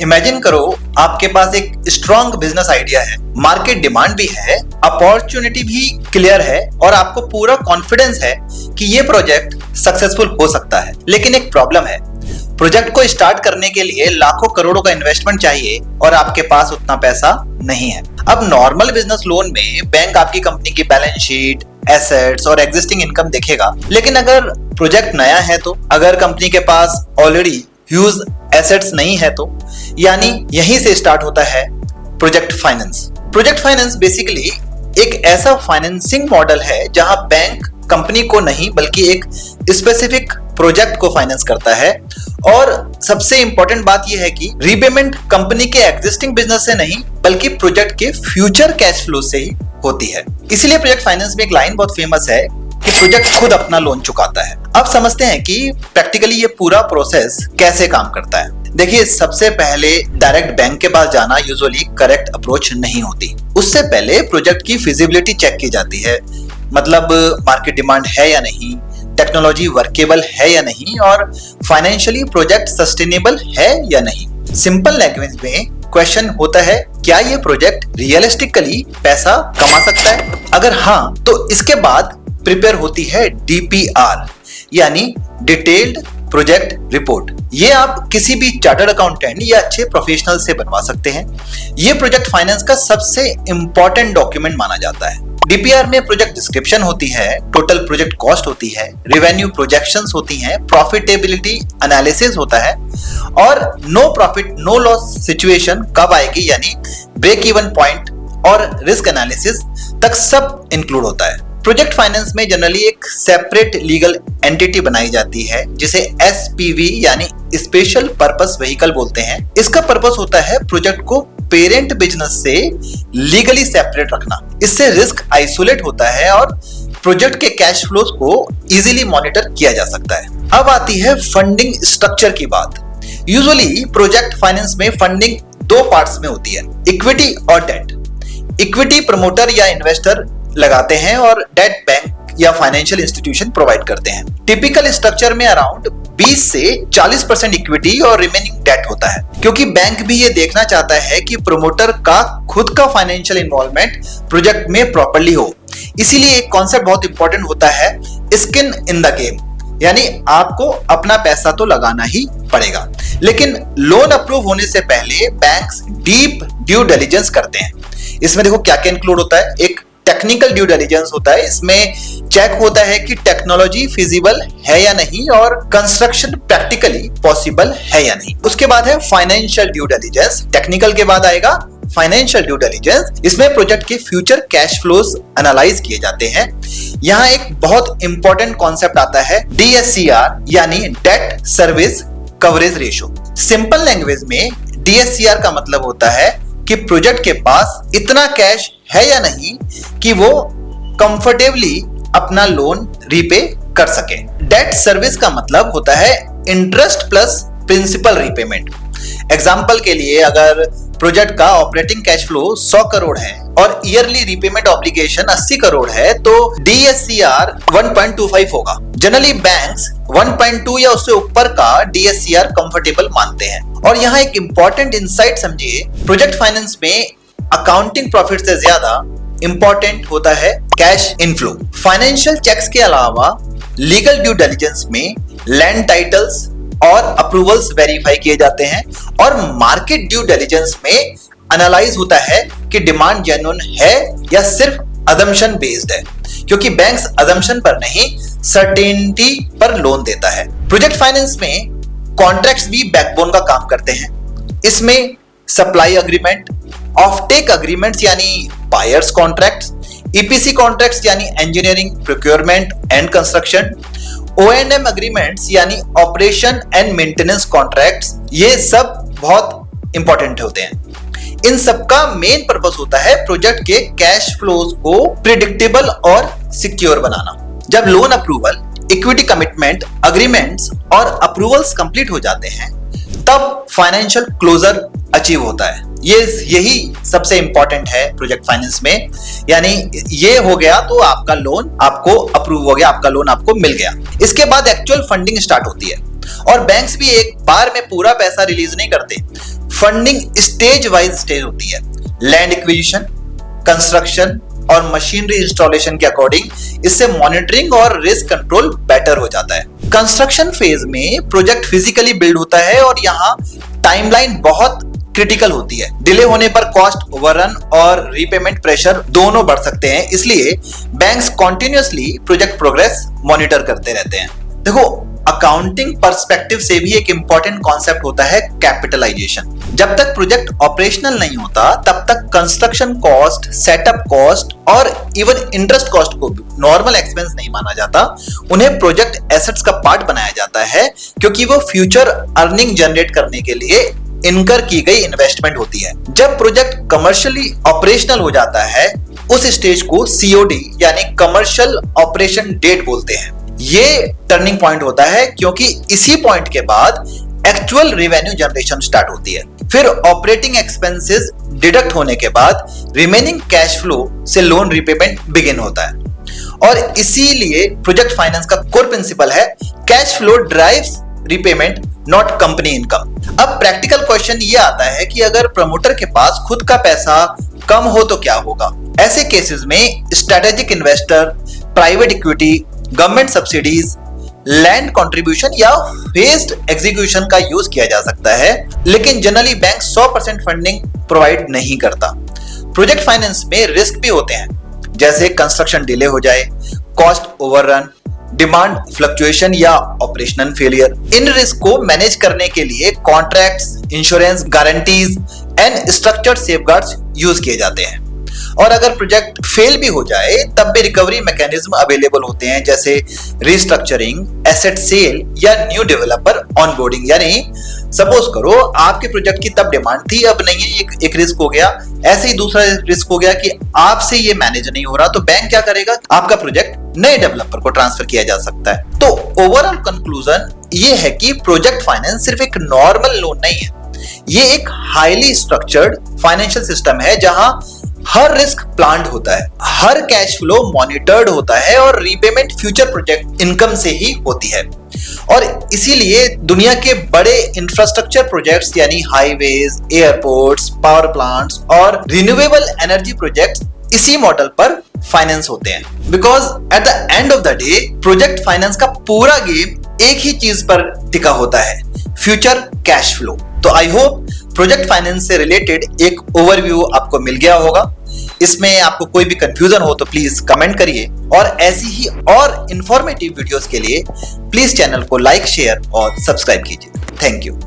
Imagine करो आपके पास एक स्ट्रॉन्ग बिजनेस आइडिया है, मार्केट डिमांड भी है, अपॉर्चुनिटी भी क्लियर है और आपको पूरा कॉन्फिडेंस है कि ये प्रोजेक्ट सक्सेसफुल हो सकता है। लेकिन एक प्रॉब्लम है, प्रोजेक्ट को स्टार्ट करने के लिए लाखों करोड़ों का इन्वेस्टमेंट चाहिए और आपके पास उतना पैसा नहीं है। अब नॉर्मल बिजनेस लोन में बैंक आपकी कंपनी की बैलेंस शीट, एसेट्स और एग्जिस्टिंग इनकम देखेगा, लेकिन अगर प्रोजेक्ट नया है तो, अगर कंपनी के पास ऑलरेडी ह्यूज एसेट्स नहीं है तो, यानी यहीं से स्टार्ट होता है project finance. Project finance basically एक ऐसा फाइनेंसिंग मॉडल है जहां बैंक कंपनी को नहीं बल्कि एक स्पेसिफिक प्रोजेक्ट को फाइनेंस करता है और सबसे इंपॉर्टेंट बात यह है कि रीपेमेंट कंपनी के एग्जिस्टिंग बिजनेस से नहीं बल्कि प्रोजेक्ट के फ्यूचर कैश फ्लो से ही होती है। इसलिए प्रोजेक्ट फाइनेंस में एक लाइन बहुत फेमस है कि प्रोजेक्ट खुद अपना लोन चुकाता है। अब समझते हैं कि प्रैक्टिकली ये पूरा प्रोसेस कैसे काम करता है। देखिए, सबसे पहले डायरेक्ट बैंक के पास जाना यूजुअली करेक्ट अप्रोच नहीं होती। उससे पहले प्रोजेक्ट की फिजिबिलिटी चेक की जाती है, मतलब मार्केट डिमांड है या नहीं, टेक्नोलॉजी वर्केबल है या नहीं और फाइनेंशियली प्रोजेक्ट सस्टेनेबल है या नहीं। सिंपल लैंग्वेज में क्वेश्चन होता है, क्या ये प्रोजेक्ट रियलिस्टिकली पैसा कमा सकता है? अगर हाँ, तो इसके बाद प्रिपेयर होती है डीपीआर यानी डिटेल्ड प्रोजेक्ट रिपोर्ट। ये आप किसी भी चार्टर्ड अकाउंटेंट या अच्छे प्रोफेशनल से बनवा सकते हैं। ये प्रोजेक्ट फाइनेंस का सबसे इंपॉर्टेंट डॉक्यूमेंट माना जाता है। डीपीआर में प्रोजेक्ट डिस्क्रिप्शन होती है, टोटल प्रोजेक्ट कॉस्ट होती है, रेवेन्यू प्रोजेक्शंस होती हैं, प्रॉफिटेबिलिटी एनालिसिस होता है और no profit no loss situation कब आएगी यानी ब्रेक इवन पॉइंट और रिस्क एनालिसिस तक सब इंक्लूड होता है। प्रोजेक्ट फाइनेंस में जनरली एक सेपरेट लीगल एंटिटी बनाई जाती है जिसे एसपीवी यानी स्पेशल पर्पस व्हीकल बोलते हैं। इसका पर्पस होता है प्रोजेक्ट को पेरेंट बिजनेस से लीगली सेपरेट रखना। इससे रिस्क आइसोलेट होता है और प्रोजेक्ट के कैश फ्लोज को इजीली मॉनिटर किया जा सकता है। अब आती है फंडिंग स्ट्रक्चर की बात। यूजुअली प्रोजेक्ट फाइनेंस में फंडिंग दो पार्ट्स में होती है, इक्विटी और डेट। इक्विटी प्रमोटर या इन्वेस्टर लगाते हैं और डेट बैंक या फाइनेंशियल इंस्टीट्यूशन प्रोवाइड करते हैं। टिपिकल स्ट्रक्चर में अराउंड 20 से 40% इक्विटी और रिमेनिंग डेट होता है, क्योंकि बैंक भी ये देखना चाहता है कि प्रमोटर का खुद का फाइनेंशियल इन्वॉल्वमेंट प्रोजेक्ट में प्रॉपर्ली हो। इसीलिए एक कॉन्सेप्ट बहुत इंपॉर्टेंट होता है, स्किन इन द गेम, यानी आपको अपना पैसा तो लगाना ही पड़ेगा। लेकिन लोन अप्रूव होने से पहले बैंक्स डीप ड्यू डिलिजेंस करते हैं। इसमें देखो क्या क्या इंक्लूड होता है। एक टेक्निकल ड्यू डिलिजेंस होता है, इसमें चेक होता है कि टेक्नोलॉजी फिजिबल है या नहीं और कंस्ट्रक्शन प्रैक्टिकली पॉसिबल है या नहीं। उसके बाद है फाइनेंशियल ड्यू डिलिजेंस। टेक्निकल के बाद आएगा फाइनेंशियल ड्यू डिलिजेंस। इसमें प्रोजेक्ट के फ्यूचर कैश फ्लोज एनालाइज किए जाते हैं। यहाँ एक बहुत इंपॉर्टेंट कॉन्सेप्ट आता है डीएससीआर यानी debt service coverage ratio. Simple language में डीएससीआर का मतलब होता है कि प्रोजेक्ट के पास इतना कैश है या नहीं कि वो कंफर्टेबली अपना लोन रीपे कर सके। डेट सर्विस का मतलब होता है interest plus principal repayment. Example के लिए, अगर प्रोजेक्ट का ऑपरेटिंग कैश फ्लो 100 करोड़ है और ईयरली रीपेमेंट ऑब्लिगेशन 80 करोड़ है तो डीएससीआर 1.25 होगा। जनरली बैंक्स 1.2 या उससे ऊपर का डीएससीआर कंफर्टेबल मानते हैं। और यहाँ एक इंपॉर्टेंट इंसाइट समझिए, प्रोजेक्ट फाइनेंस में अकाउंटिंग प्रॉफिट से ज्यादा इंपॉर्टेंट होता है कैश इनफ्लो। फाइनेंशियल चेक्स के अलावा लीगल ड्यू डिलिजेंस में लैंड टाइटल्स और अप्रूवल्स वेरीफाई किए जाते हैं और मार्केट ड्यू डिलिजेंस में एनालाइज होता है कि डिमांड जेन्युइन है या सिर्फ अजम्पशन बेस्ड है, क्योंकि बैंक्स अजम्पशन पर नहीं सर्टेनिटी पर लोन देता है। प्रोजेक्ट फाइनेंस में कॉन्ट्रैक्ट्स भी बैकबोन का काम करते हैं। इसमें सप्लाई अग्रीमेंट, ऑफटेक अग्रीमेंट्स यानी बायर्स कॉन्ट्रैक्ट्स, ईपीसी कॉन्ट्रैक्ट्स यानी engineering, procurement and construction, O&M agreements यानी ऑपरेशन एंड मेंटेनेंस कॉन्ट्रैक्ट्स, ये सब बहुत इंपॉर्टेंट होते हैं। इन सबका मेन पर्पस होता है प्रोजेक्ट के कैश फ्लोज को प्रिडिक्टेबल और सिक्योर बनाना। जब loan approval, equity commitment, agreements और अप्रूवल्स कंप्लीट हो जाते हैं तब फाइनेंशियल क्लोजर अचीव होता है। यही सबसे इंपॉर्टेंट है प्रोजेक्ट फाइनेंस में, यानी ये हो गया तो आपका लोन आपको अप्रूव हो गया, आपका लोन आपको मिल गया। इसके बाद एक्चुअल फंडिंग स्टार्ट होती है और बैंक्स भी एक बार में पूरा पैसा रिलीज नहीं करते। फंडिंग स्टेज वाइज स्टेज होती है। लैंड एक्विजिशन, कंस्ट्रक्शन और मशीनरी इंस्टॉलेशन के अकॉर्डिंग इससे मॉनिटरिंग और रिस्क कंट्रोल बेटर हो जाता है। कंस्ट्रक्शन फेज में प्रोजेक्ट फिजिकली बिल्ड होता है और यहाँ टाइमलाइन बहुत क्रिटिकल होती है। डिले होने पर कॉस्ट ओवररन और रीपेमेंट प्रेशर दोनों बढ़ सकते हैं, इसलिए banks continuously project progress monitor करते रहते हैं। देखो, अकाउंटिंग पर्सपेक्टिव से भी एक इंपॉर्टेंट कॉन्सेप्ट होता है कैपिटलाइजेशन। जब तक प्रोजेक्ट ऑपरेशनल नहीं होता तब तक कंस्ट्रक्शन कॉस्ट, सेटअप कॉस्ट और इवन इंटरेस्ट कॉस्ट को नॉर्मल एक्सपेंस नहीं माना जाता। उन्हें प्रोजेक्ट एसेट्स का पार्ट बनाया जाता है क्योंकि वो फ्यूचर अर्निंग जनरेट करने के लिए इनकर की गई इन्वेस्टमेंट होती है। जब प्रोजेक्ट कमर्शियली ऑपरेशनल हो जाता है उस स्टेज को सीओडी यानी कमर्शियल ऑपरेशन डेट बोलते हैं। ये टर्निंग पॉइंट होता है क्योंकि इसी पॉइंट के बाद एक्चुअल रेवेन्यू जनरेशन स्टार्ट होती है। फिर ऑपरेटिंग एक्सपेंसेस डिडक्ट होने के बाद रिमेनिंग कैश फ्लो से लोन रिपेमेंट बिगिन होता है। और इसीलिए प्रोजेक्ट फाइनेंस का कोर प्रिंसिपल है cash flow drives repayment, not company income. अब प्रैक्टिकल क्वेश्चन ये आता है कि अगर प्रमोटर के पास खुद का पैसा कम हो तो क्या होगा? ऐसे केसेस में strategic investor, private equity, government subsidies, land contribution या फेज्ड एग्जीक्यूशन का यूज किया जा सकता है, लेकिन जनरली बैंक 100% फंडिंग प्रोवाइड नहीं करता। प्रोजेक्ट फाइनेंस में रिस्क भी होते हैं, जैसे कंस्ट्रक्शन डिले हो जाए, कॉस्ट ओवररन, डिमांड फ्लक्चुएशन या ऑपरेशनल फेलियर। इन रिस्क को मैनेज करने के लिए contracts, insurance, guarantees and structured safeguards use किए जाते हैं। और अगर प्रोजेक्ट फेल भी हो जाए तब भी रिकवरी मैकेनिज्म अवेलेबल होते हैं, जैसे रिस्ट्रक्चरिंग, एसेट सेल या न्यू डेवलपर ऑनबोर्डिंग। यानी सपोज करो आपके प्रोजेक्ट की तब डिमांड थी, अब नहीं है, एक रिस्क हो गया। ऐसे ही दूसरा रिस्क हो गया कि आपसे ये मैनेज नहीं हो रहा, तो बैंक क्या करेगा? आपका प्रोजेक्ट नए डेवलपर को ट्रांसफर किया जा सकता है। तो ओवरऑल कंक्लूजन ये है कि प्रोजेक्ट फाइनेंस सिर्फ एक नॉर्मल लोन नहीं है, ये एक हाईली स्ट्रक्चर्ड फाइनेंशियल सिस्टम है जहां हर रिस्क प्लान्ड होता है, हर कैश फ्लो मॉनिटर्ड होता है और रीपेमेंट फ्यूचर प्रोजेक्ट इनकम से ही होती है। और इसीलिए दुनिया के बड़े इंफ्रास्ट्रक्चर प्रोजेक्ट्स यानी हाईवेज, एयरपोर्ट्स, पावर प्लांट्स और रिन्यूएबल एनर्जी प्रोजेक्ट्स इसी मॉडल पर फाइनेंस होते हैं। Because at the end of the day project finance का पूरा गेम एक ही चीज पर टिका होता है, फ्यूचर कैश फ्लो। तो आई होप प्रोजेक्ट फाइनेंस से रिलेटेड एक ओवरव्यू आपको मिल गया होगा। इसमें आपको कोई भी कंफ्यूजन हो तो प्लीज कमेंट करिए, और ऐसी ही और इंफॉर्मेटिव वीडियोस के लिए प्लीज चैनल को लाइक, शेयर और सब्सक्राइब कीजिए। Thank you.